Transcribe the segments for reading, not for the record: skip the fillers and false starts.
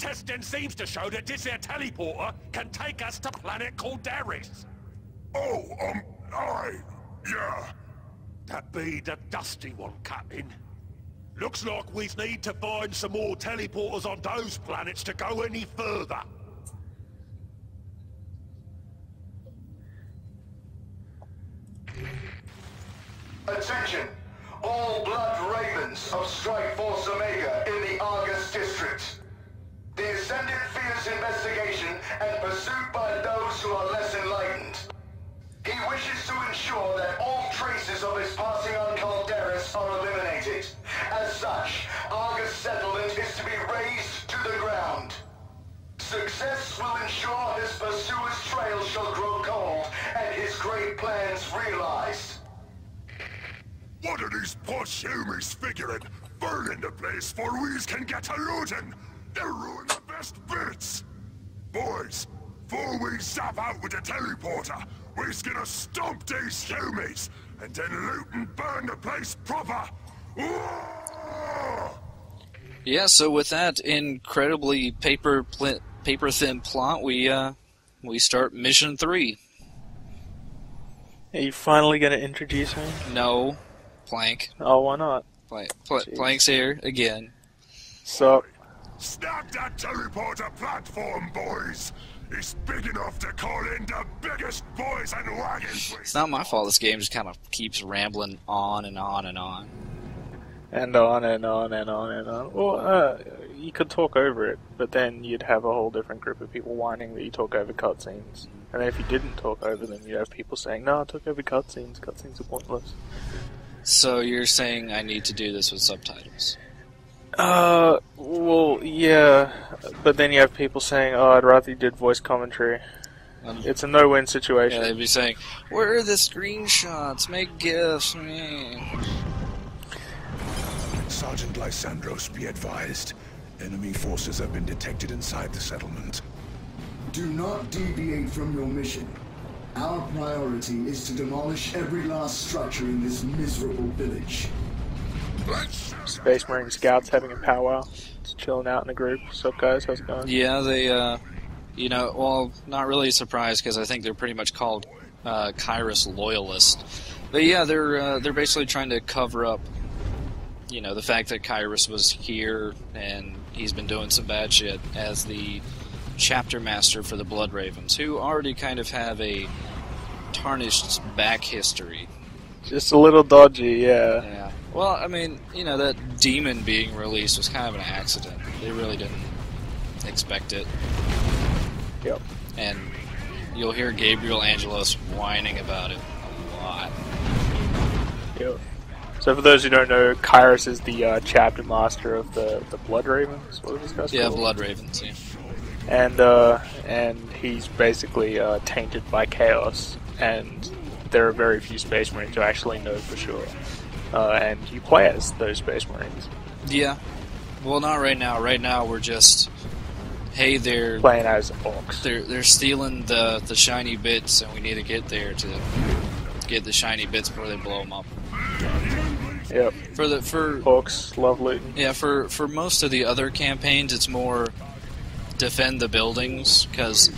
Testing seems to show that this here teleporter can take us to planet called Daris. Oh, aye. Yeah. That be the dusty one, Captain. Looks like we need to find some more teleporters on those planets to go any further. Attention! All Blood Ravens of Strike Force Omega in the Argus District. The Ascendant fears investigation and pursuit by those who are less enlightened. He wishes to ensure that all traces of his passing on Calderis are eliminated. As such, Argus settlement is to be razed to the ground. Success will ensure his pursuer's trail shall grow cold and his great plans realized. What are these poor humies figuring? Burning the place for we's can get a looting! They'll ruin the best bits! Boys, before we zap out with the teleporter, we's gonna stomp these humies, and then loot and burn the place proper! Yeah, so with that incredibly paper-thin plot, we start Mission 3. Are you finally going to introduce me? No. Plank. Oh, why not? Plank's here, again. So, Snap that teleporter platform, boys! It's big enough to call in the biggest boys and wagons! It's not my fault this game just kind of keeps rambling on and on and on. and on and on and on and on. Well, you could talk over it, but then you'd have a whole different group of people whining that you talk over cutscenes. And then if you didn't talk over them, you'd have people saying, no, I took over cutscenes. Cutscenes are pointless. So you're saying I need to do this with subtitles? Well, yeah, but then you have people saying, oh, I'd rather you did voice commentary. It's a no-win situation. Yeah, they'd be saying, where are the screenshots? Make gifs, me. Sergeant Lysandros, be advised. Enemy forces have been detected inside the settlement. Do not deviate from your mission. Our priority is to demolish every last structure in this miserable village. Space Marine Scouts having a powwow. Just chilling out in a group. What's up, guys? How's it going? Yeah, they, well, not really surprised because I think they're pretty much called Kyrus loyalists. But yeah, they're basically trying to cover up, the fact that Kyrus was here and he's been doing some bad shit as the chapter master for the Blood Ravens, who already kind of have a tarnished back history. Just a little dodgy, yeah. Yeah. Well, I mean, that demon being released was kind of an accident. They really didn't expect it. Yep. And you'll hear Gabriel Angelos whining about it a lot. Yep. So for those who don't know, Kyrus is the chapter master of the Blood Ravens. What are these guys called? Yeah, Blood Ravens, yeah. And he's basically tainted by chaos, and there are very few Space Marines who actually know for sure. And you play as those Space Marines. Yeah. Well, not right now. Right now we're just, hey, they're playing as Orks. They're stealing the shiny bits, and we need to get there to get the shiny bits before they blow them up. Yep. For Orks love looting. Yeah. For most of the other campaigns, it's more defend the buildings, because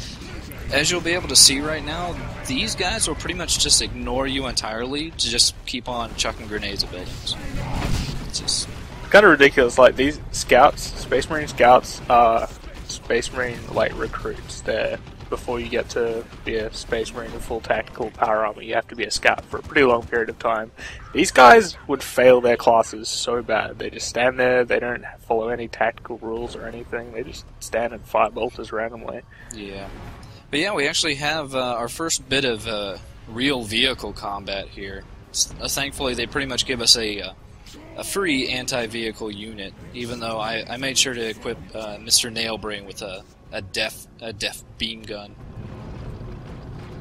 as you'll be able to see right now, these guys will pretty much just ignore you entirely to just keep on chucking grenades at buildings. It's just kind of ridiculous. Like, these scouts, Space Marine scouts, are Space Marine recruits. They're, before you get to be a Space Marine with full tactical power armor, you have to be a scout for a pretty long period of time. These guys would fail their classes so bad. They just stand there, they don't follow any tactical rules or anything, they just stand and fire bolters randomly. Yeah. But yeah, we actually have our first bit of real vehicle combat here. Thankfully, they pretty much give us a free anti-vehicle unit, even though I made sure to equip Mr. Nailbrain with a deaf beam gun.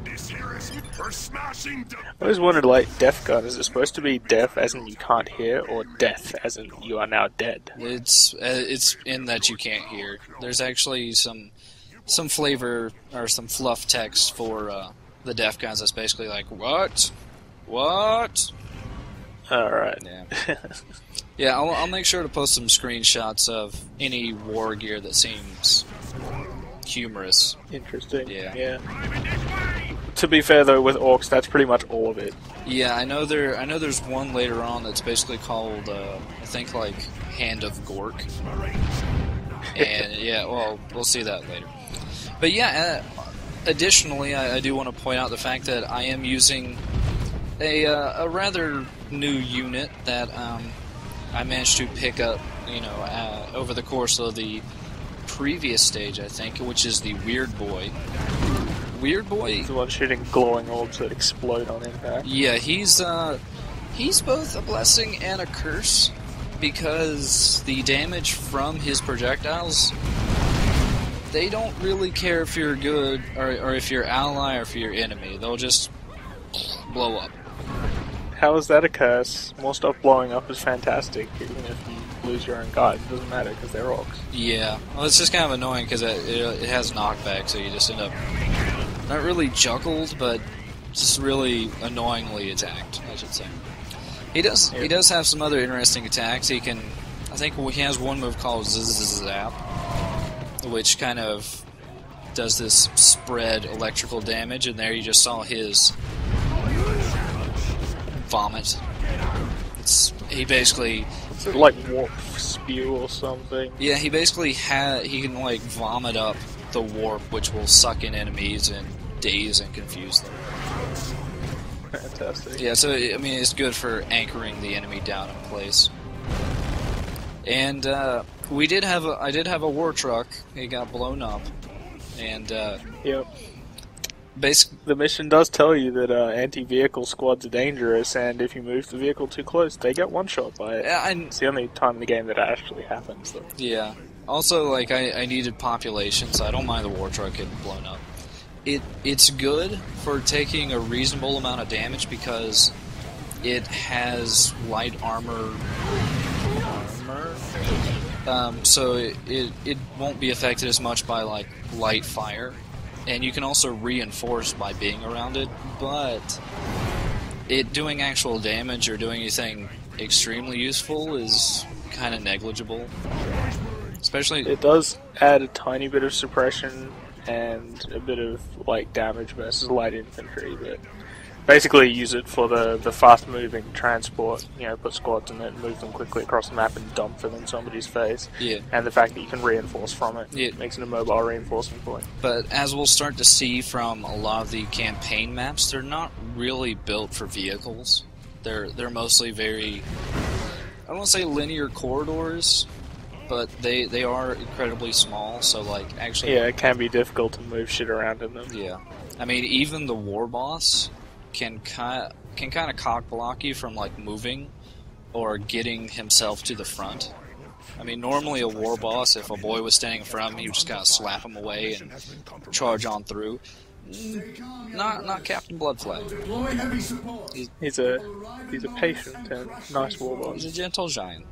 I always wondered, deaf gun, is it supposed to be deaf as in you can't hear, or death as in you are now dead? It's in that you can't hear. There's actually some flavor or some fluff text for the deaf guns that's basically like, what? Alright. Yeah. Yeah, I'll make sure to post some screenshots of any war gear that seems humorous. Interesting. Yeah. To be fair though, with Orks, that's pretty much all of it. Yeah, I know there's one later on that's basically called I think like Hand of Gork. And yeah, well, we'll see that later. But yeah, additionally, I do want to point out the fact that I am using a rather new unit that I managed to pick up, over the course of the previous stage, I think, which is the Weird Boy. Weird Boy. He's the one shooting glowing orbs that explode on impact. Yeah, he's both a blessing and a curse, because the damage from his projectiles, they don't really care if you're good or if you're ally or if you're enemy. They'll just blow up. How is that a curse? More stuff blowing up is fantastic, even if you lose your own guard. It doesn't matter because they're Orks. Yeah, well, it's just kind of annoying because it has knockback, so you just end up not really juggled, but just really annoyingly attacked, I should say. He does have some other interesting attacks. I think he has one move called Zap, which kind of does this spread electrical damage, and there you just saw his vomit. He basically... Is it like warp spew or something? Yeah, he basically he can like vomit up the warp, which will suck in enemies and daze and confuse them. Fantastic. Yeah, so I mean, it's good for anchoring the enemy down in place. And I did have a war truck. It got blown up, and yep. The mission does tell you that anti-vehicle squads are dangerous, and if you move the vehicle too close, they get one-shot by it. Yeah, it's the only time in the game that it actually happens, though. Yeah. Also, like, I needed population, so I don't mind the war truck getting blown up. It's good for taking a reasonable amount of damage because it has light armor, so it won't be affected as much by like light fire, and you can also reinforce by being around it. But it doing actual damage or doing anything extremely useful is kind of negligible. Especially, it does add a tiny bit of suppression and a bit of like damage versus light infantry, but basically use it for the fast moving transport, put squads in it and move them quickly across the map and dump them in somebody's face. Yeah. And the fact that you can reinforce from it makes it a mobile reinforcement point. But as we'll start to see from a lot of the campaign maps, they're not really built for vehicles. They're mostly very, I don't want to say linear corridors, but they are incredibly small, so like actually... Yeah, it can be difficult to move shit around in them. Yeah. I mean, even the war boss can kind of cock block you from like moving or getting himself to the front. I mean, normally a war boss, if a boy was standing in front of him, you just kind of slap him away and charge on through. Not Captain Bloodflag. He's a patient and nice war boss. He's a gentle giant.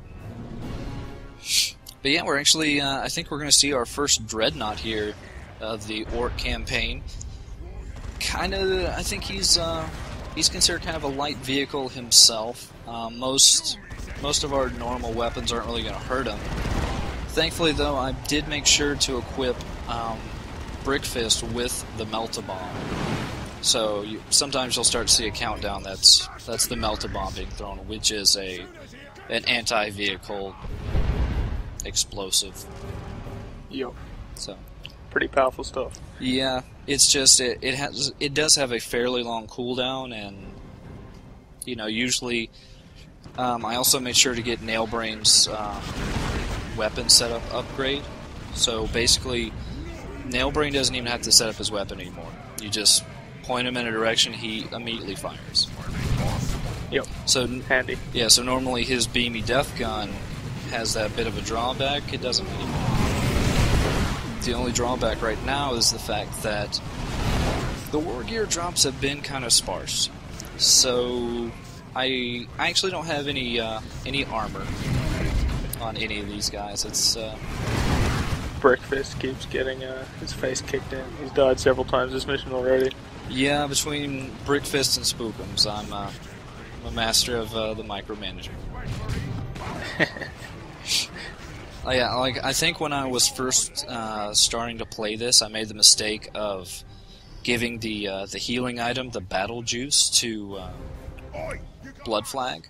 But yeah, we're actually, I think we're going to see our first dreadnought here of the Ork campaign. I think he's considered kind of a light vehicle himself. Most of our normal weapons aren't really going to hurt him. Thankfully, though, I did make sure to equip Brickfist with the Melt-A-Bomb. So sometimes you'll start to see a countdown that's the Melt-A-Bomb being thrown, which is an anti-vehicle explosive. Yep. So pretty powerful stuff. Yeah, it's just it does have a fairly long cooldown, and usually I also made sure to get Nailbrain's weapon setup upgrade. So basically, Nailbrain doesn't even have to set up his weapon anymore. You just point him in a direction, he immediately fires. Yep. So handy. Yeah. So normally his beamy death gun has that bit of a drawback. It doesn't anymore. The only drawback right now is the fact that the war gear drops have been kind of sparse. So I actually don't have any armor on any of these guys. It's Brickfist keeps getting his face kicked in. He's died several times this mission already. Yeah, between Brickfist and Spookums, I'm a master of the micromanager. Oh, yeah, like I think when I was first starting to play this, I made the mistake of giving the healing item, the battle juice, to Blood Flag.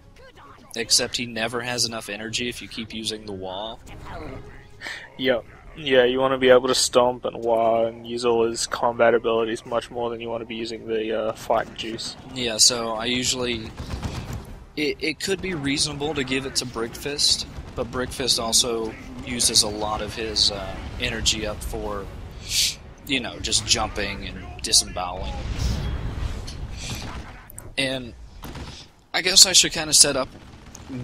Except he never has enough energy if you keep using the wall. Yep. Yeah, you want to be able to stomp and wah and use all his combat abilities much more than you want to be using the fight juice. Yeah, so I usually... It could be reasonable to give it to Brickfist, but Brickfist also uses a lot of his energy up for, you know, just jumping and disemboweling. And I guess I should kind of set up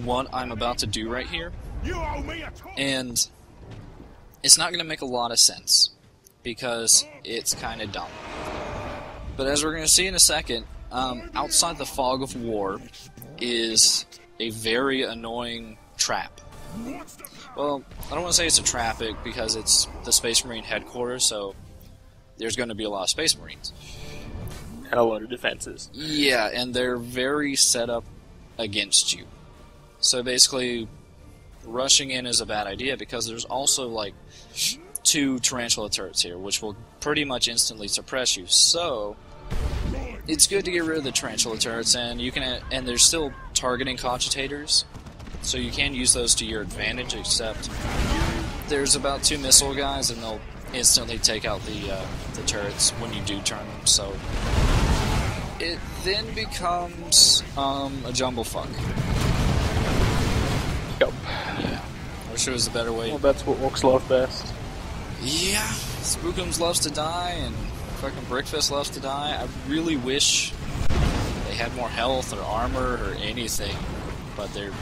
what I'm about to do right here. And it's not going to make a lot of sense, because it's kind of dumb. But as we're going to see in a second, outside the fog of war is a very annoying trap. Well, I don't want to say it's a trap because it's the Space Marine headquarters, so there's going to be a lot of Space Marines. And a lot of defenses. Yeah, and they're very set up against you. So basically, rushing in is a bad idea because there's also like 2 tarantula turrets here, which will pretty much instantly suppress you. So it's good to get rid of the tarantula turrets, and you can, and there's still targeting cogitators, so you can use those to your advantage. Except there's about 2 missile guys, and they'll instantly take out the turrets when you do turn them. So it then becomes a jumblefuck. Yep. Yeah. I wish there was a better way. Well, that's what Orks love best. Yeah. Spookums loves to die, and fucking Brickfist loves to die. I really wish they had more health or armor or anything, but they're...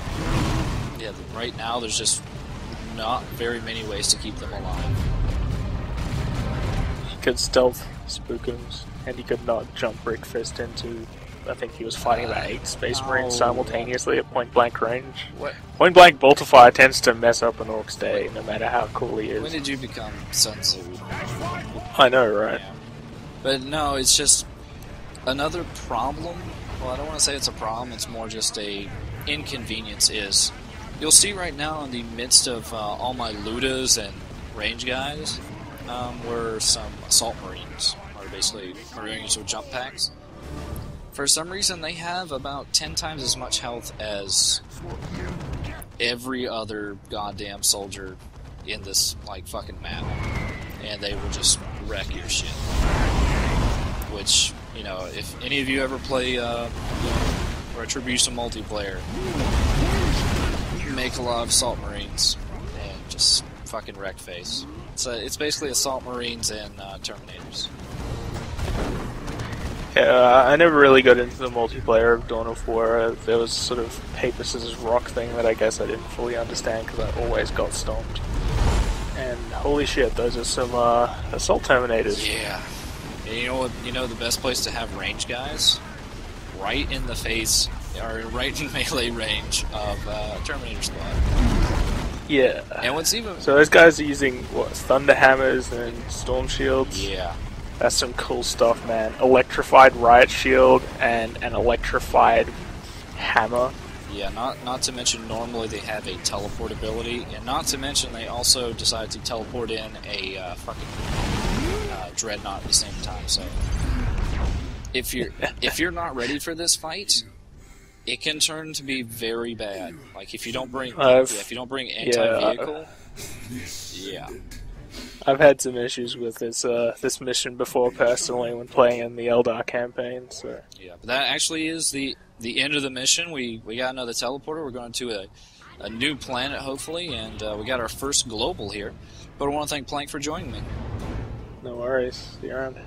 Yeah, right now there's just not very many ways to keep them alive. He could stealth Spookums, and he could not jump Brickfist into... I think he was fighting about 8 Space Marines simultaneously at point-blank range. What? Point-blank bolter-fire tends to mess up an Ork's day, no matter how cool he is. When did you become Sun Tzu? I know, right? Yeah. But no, it's just another problem. Well, I don't want to say it's a problem, it's more just a inconvenience is, you'll see right now in the midst of all my Ludas and range guys, were some Assault Marines, or basically Marines with jump packs. For some reason, they have about 10 times as much health as every other goddamn soldier in this, like, fucking map. And they will just wreck your shit. Which, you know, if any of you ever play Retribution multiplayer, you make a lot of Assault Marines and just fucking wreck face. So it's basically Assault Marines and Terminators. Yeah, I never really got into the multiplayer of Dawn of War. There was sort of paper, scissors, rock thing that I guess I didn't fully understand because I always got stomped. And holy shit, those are some Assault Terminators. Yeah. And you know what? You know the best place to have range guys? Right in the face, or right in melee range of Terminator Squad. Yeah. And what's even... So those guys are using, what, Thunder Hammers and Storm Shields? Yeah. That's some cool stuff, man. Electrified Riot Shield and an electrified hammer. Yeah, not to mention normally they have a teleport ability, and not to mention they also decide to teleport in a fucking dreadnought at the same time. So if you're not ready for this fight, it can turn to be very bad. Like if you don't bring anti-vehicle, yeah. I've had some issues with this mission before personally when playing in the Eldar campaign. So yeah, but that actually is the end of the mission. We got another teleporter. We're going to a new planet hopefully, and we got our first global here. But I want to thank Plank for joining me. No worries. See you around.